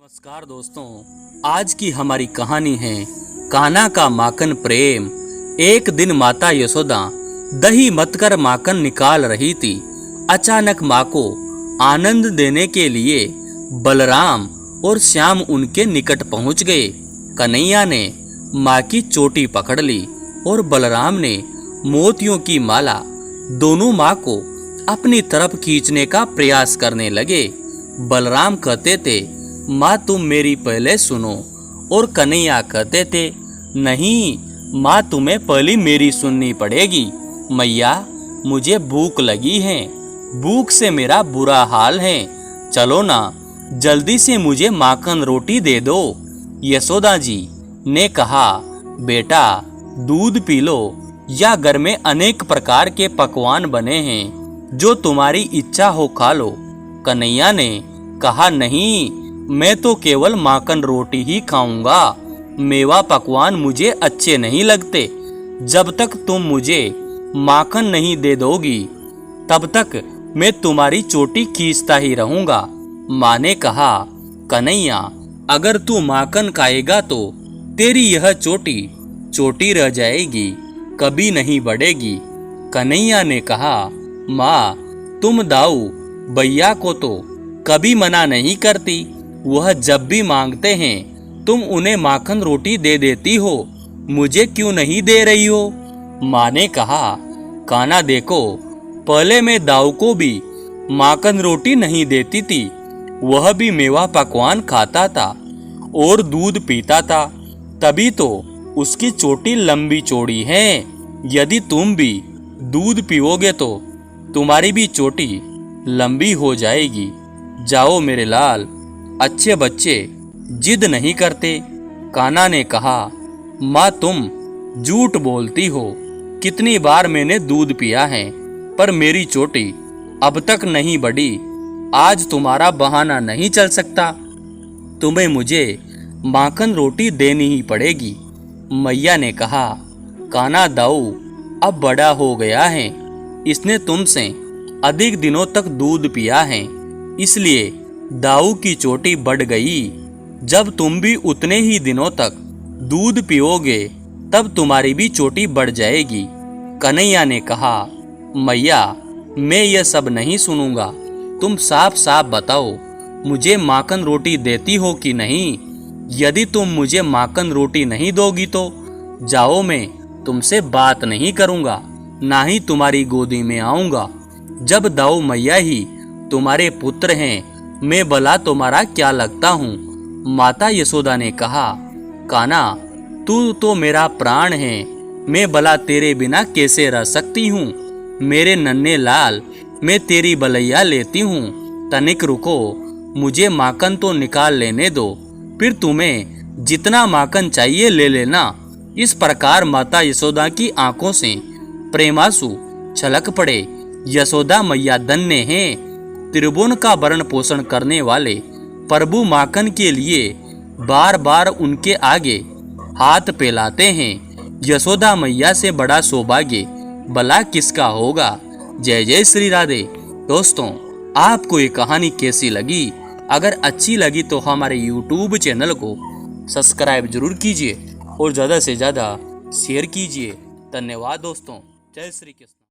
नमस्कार दोस्तों, आज की हमारी कहानी है कान्हा का माखन प्रेम। एक दिन माता यशोदा दही मथ कर माखन निकाल रही थी। अचानक माँ को आनंद देने के लिए बलराम और श्याम उनके निकट पहुंच गए। कन्हैया ने माँ की चोटी पकड़ ली और बलराम ने मोतियों की माला। दोनों माँ को अपनी तरफ खींचने का प्रयास करने लगे। बलराम कहते थे, माँ तुम मेरी पहले सुनो, और कन्हैया कहते थे, नहीं माँ तुम्हें पहले मेरी सुननी पड़ेगी। मैया मुझे भूख लगी है, भूख से मेरा बुरा हाल है, चलो ना जल्दी से मुझे माखन रोटी दे दो। यशोदा जी ने कहा, बेटा दूध पी लो, या घर में अनेक प्रकार के पकवान बने हैं, जो तुम्हारी इच्छा हो खा लो। कन्हैया ने कहा, नहीं मैं तो केवल माखन रोटी ही खाऊंगा, मेवा पकवान मुझे अच्छे नहीं लगते। जब तक तुम मुझे माखन नहीं दे दोगी तब तक मैं तुम्हारी चोटी खींचता ही रहूंगा। माँ ने कहा, कन्हैया अगर तू माखन खाएगा तो तेरी यह चोटी रह जाएगी, कभी नहीं बढ़ेगी। कन्हैया ने कहा, माँ तुम दाऊ भैया को तो कभी मना नहीं करती, वह जब भी मांगते हैं तुम उन्हें माखन रोटी दे देती हो, मुझे क्यों नहीं दे रही हो? माँ ने कहा, कान्हा देखो, पहले मैं दाऊ को भी माखन रोटी नहीं देती थी, वह भी मेवा पकवान खाता था और दूध पीता था, तभी तो उसकी चोटी लंबी चौड़ी है। यदि तुम भी दूध पीओगे तो तुम्हारी भी चोटी लंबी हो जाएगी। जाओ मेरे लाल, अच्छे बच्चे जिद नहीं करते। कान्हा ने कहा, माँ तुम झूठ बोलती हो, कितनी बार मैंने दूध पिया है पर मेरी चोटी अब तक नहीं बढ़ी। आज तुम्हारा बहाना नहीं चल सकता, तुम्हें मुझे माखन रोटी देनी ही पड़ेगी। मैया ने कहा, कान्हा दाऊ अब बड़ा हो गया है, इसने तुमसे अधिक दिनों तक दूध पिया है, इसलिए दाऊ की चोटी बढ़ गई। जब तुम भी उतने ही दिनों तक दूध पियोगे तब तुम्हारी भी चोटी बढ़ जाएगी। कन्हैया ने कहा, मैया मैं यह सब नहीं सुनूंगा, तुम साफ साफ बताओ मुझे माखन रोटी देती हो कि नहीं। यदि तुम मुझे माखन रोटी नहीं दोगी तो जाओ, मैं तुमसे बात नहीं करूंगा, ना ही तुम्हारी गोदी में आऊंगा। जब दाऊ मैया ही तुम्हारे पुत्र हैं, मैं भला तुम्हारा क्या लगता हूँ? माता यशोदा ने कहा, कान्हा तू तो मेरा प्राण है, मैं भला तेरे बिना कैसे रह सकती हूँ? मेरे नन्हे लाल, मैं तेरी भलैया लेती हूँ, तनिक रुको, मुझे माखन तो निकाल लेने दो, फिर तुम्हें जितना माखन चाहिए ले लेना। इस प्रकार माता यशोदा की आंखों से प्रेमासु छलक पड़े। यशोदा मैया धन्य हैं, त्रिभुवन का भरण पोषण करने वाले प्रभु माखन के लिए बार बार उनके आगे हाथ फैलाते हैं। यशोदा मैया से बड़ा सौभाग्य भला किसका होगा। जय जय श्री राधे। दोस्तों, आपको ये कहानी कैसी लगी? अगर अच्छी लगी तो हमारे YouTube चैनल को सब्सक्राइब जरूर कीजिए और ज़्यादा से ज़्यादा शेयर कीजिए। धन्यवाद दोस्तों। जय श्री कृष्ण।